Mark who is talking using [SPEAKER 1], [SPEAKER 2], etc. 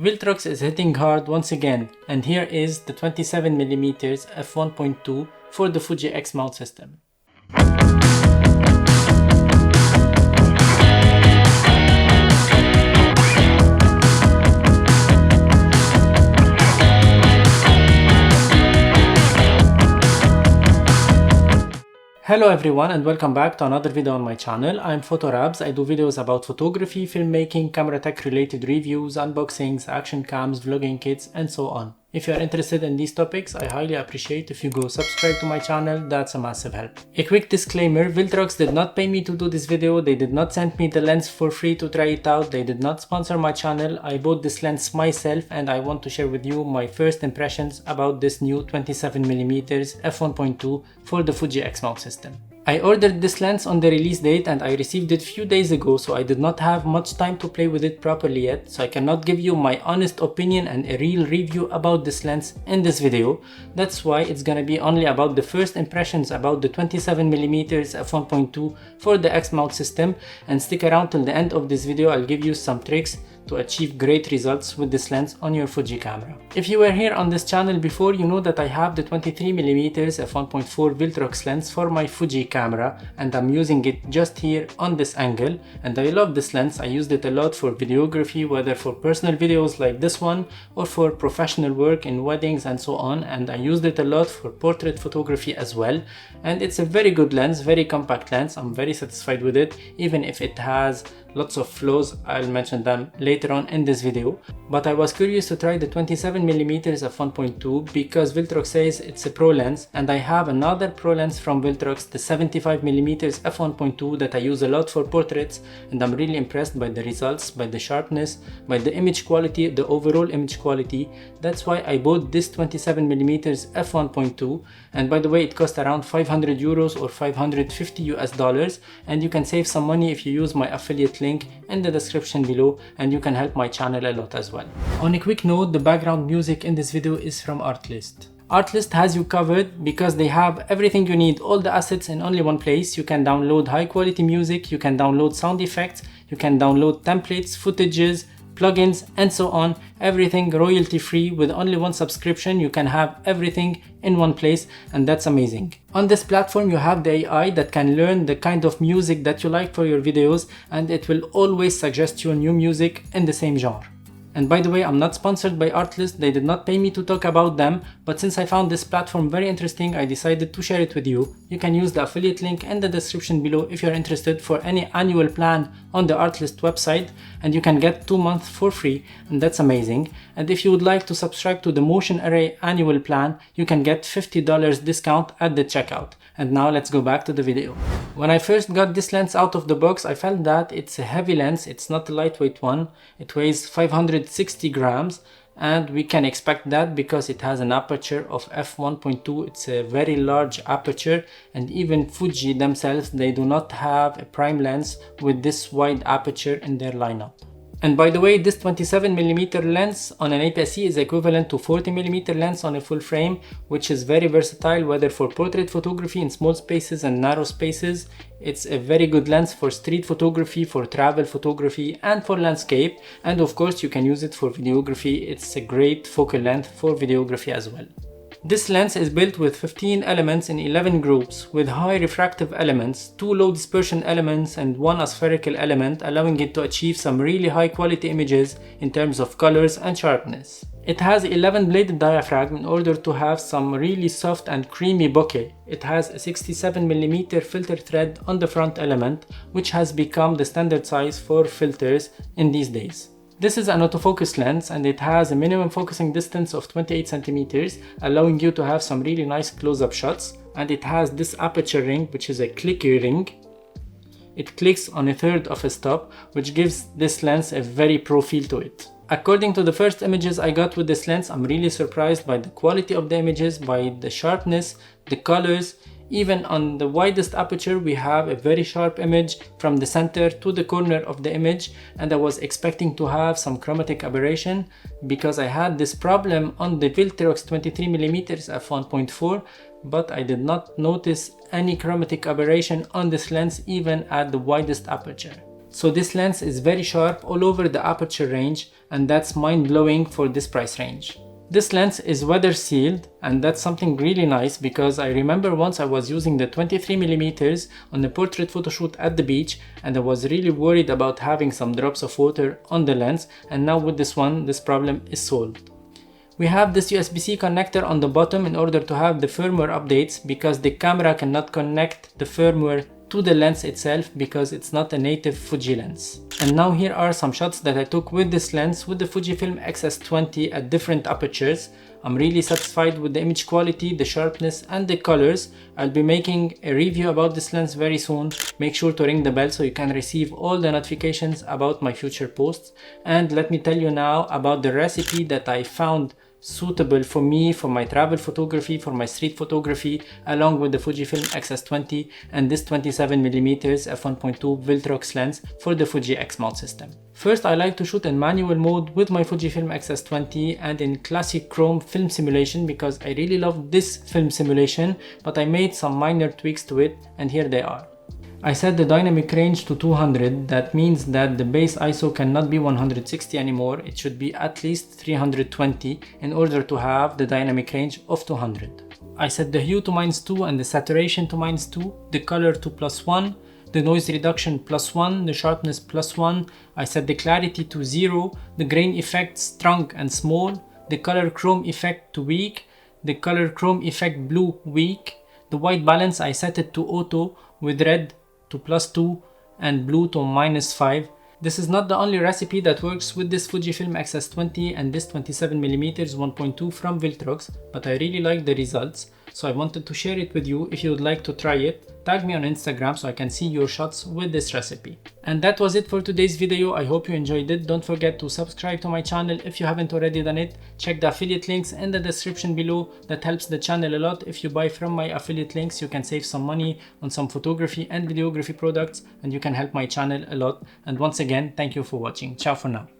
[SPEAKER 1] Viltrox is hitting hard once again, and here is the 27mm f1.2 for the Fuji X mount system. Hello everyone and welcome back to another video on my channel. I'm Photorabs. I do videos about photography, filmmaking, camera tech related reviews, unboxings, action cams, vlogging kits, and so on. If you are interested in these topics, I highly appreciate if you go subscribe to my channel. That's a massive help. A quick disclaimer, Viltrox did not pay me to do this video. They did not send me the lens for free to try it out. They did not sponsor my channel. I bought this lens myself and I want to share with you my first impressions about this new 27mm f1.2 for the Fuji X mount system. I ordered this lens on the release date and I received it a few days ago, so I did not have much time to play with it properly yet, so I cannot give you my honest opinion and a real review about this lens in this video. That's why it's gonna be only about the first impressions about the 27mm f1.2 for the X mount system, and stick around till the end of this video. I'll give you some tricks to achieve great results with this lens on your Fuji camera. If you were here on this channel before, you know that I have the 23mm f1.4 Viltrox lens for my Fuji camera, and I'm using it just here on this angle, and I love this lens. I used it a lot for videography, whether for personal videos like this one or for professional work in weddings and so on, and I used it a lot for portrait photography as well. And it's a very good lens, very compact lens. I'm very satisfied with it, even if it has lots of flaws. I'll mention them later on in this video. But I was curious to try the 27mm f1.2 because Viltrox says it's a pro lens, and I have another pro lens from Viltrox, the 75mm f1.2, that I use a lot for portraits, and I'm really impressed by the results, by the sharpness, by the image quality, the overall image quality. That's why I bought this 27mm f1.2, and by the way, it cost around 500 euros or 550 US dollars, and you can save some money if you use my affiliate link in the description below, and you can help my channel a lot as well. On a quick note, the background music in this video is from Artlist. Artlist has you covered because they have everything you need, all the assets in only one place. You can download high quality music, you can download sound effects, you can download templates, footages, plugins, and so on. Everything royalty free with only one subscription. You can have everything in one place, and that's amazing. On this platform you have the AI that can learn the kind of music that you like for your videos, and it will always suggest you new music in the same genre. And by the way, I'm not sponsored by Artlist. They did not pay me to talk about them, but since I found this platform very interesting, I decided to share it with you. You can use the affiliate link in the description below if you're interested for any annual plan on the Artlist website, and you can get 2 months for free, and that's amazing. And if you would like to subscribe to the Motion Array annual plan, you can get $50 discount at the checkout. And now let's go back to the video. When I first got this lens out of the box, I felt that it's a heavy lens. It's not a lightweight one. It weighs 560 grams, and we can expect that because it has an aperture of f1.2. It's a very large aperture, and even Fuji themselves, they do not have a prime lens with this wide aperture in their lineup. And by the way, this 27mm lens on an APS-C is equivalent to 40mm lens on a full frame, which is very versatile, whether for portrait photography in small spaces and narrow spaces. It's a very good lens for street photography, for travel photography, and for landscape. And of course, you can use it for videography. It's a great focal length for videography as well. This lens is built with 15 elements in 11 groups, with high refractive elements, 2 low dispersion elements, and 1 aspherical element, allowing it to achieve some really high quality images in terms of colors and sharpness. It has 11 bladed diaphragm in order to have some really soft and creamy bokeh. It has a 67mm filter thread on the front element, which has become the standard size for filters in these days. This is an autofocus lens, and it has a minimum focusing distance of 28 centimeters, allowing you to have some really nice close-up shots. And it has this aperture ring, which is a clicky ring. It clicks on a third of a stop, which gives this lens a very pro feel to it. According to the first images I got with this lens, I'm really surprised by the quality of the images, by the sharpness, the colors. Even on the widest aperture, we have a very sharp image from the center to the corner of the image, and I was expecting to have some chromatic aberration because I had this problem on the Viltrox 23mm f1.4, but I did not notice any chromatic aberration on this lens even at the widest aperture. So this lens is very sharp all over the aperture range, and that's mind-blowing for this price range. This lens is weather sealed, and that's something really nice because I remember once I was using the 23mm on a portrait photo shoot at the beach, and I was really worried about having some drops of water on the lens, and now with this one, this problem is solved. We have this USB-C connector on the bottom in order to have the firmware updates, because the camera cannot connect the firmware to the lens itself because it's not a native Fuji lens. And now here are some shots that I took with this lens with the Fujifilm X-S20 at different apertures. I'm really satisfied with the image quality, the sharpness and the colors. I'll be making a review about this lens very soon. Make sure to ring the bell so you can receive all the notifications about my future posts. And let me tell you now about the recipe that I found suitable for me, for my travel photography, for my street photography, along with the Fujifilm X-S20 and this 27mm f1.2 Viltrox lens for the Fuji X mount system. First, I like to shoot in manual mode with my Fujifilm X-S20 and in classic chrome film simulation because I really love this film simulation, but I made some minor tweaks to it, and here they are. I set the dynamic range to 200, that means that the base ISO cannot be 160 anymore, it should be at least 320 in order to have the dynamic range of 200. I set the hue to -2 and the saturation to -2, the color to +1, the noise reduction +1, the sharpness +1, I set the clarity to 0, the grain effect strong and small, the color chrome effect to weak, the color chrome effect blue weak, the white balance I set it to auto with red to +2 and blue to -5. This is not the only recipe that works with this Fujifilm X-S20 and this 27mm 1.2 from Viltrox, but I really like the results, so I wanted to share it with you. If you would like to try it, tag me on Instagram so I can see your shots with this recipe. And that was it for today's video. I hope you enjoyed it. Don't forget to subscribe to my channel if you haven't already done it. Check the affiliate links in the description below. That helps the channel a lot. If you buy from my affiliate links, you can save some money on some photography and videography products, and you can help my channel a lot. And once again, thank you for watching. Ciao for now.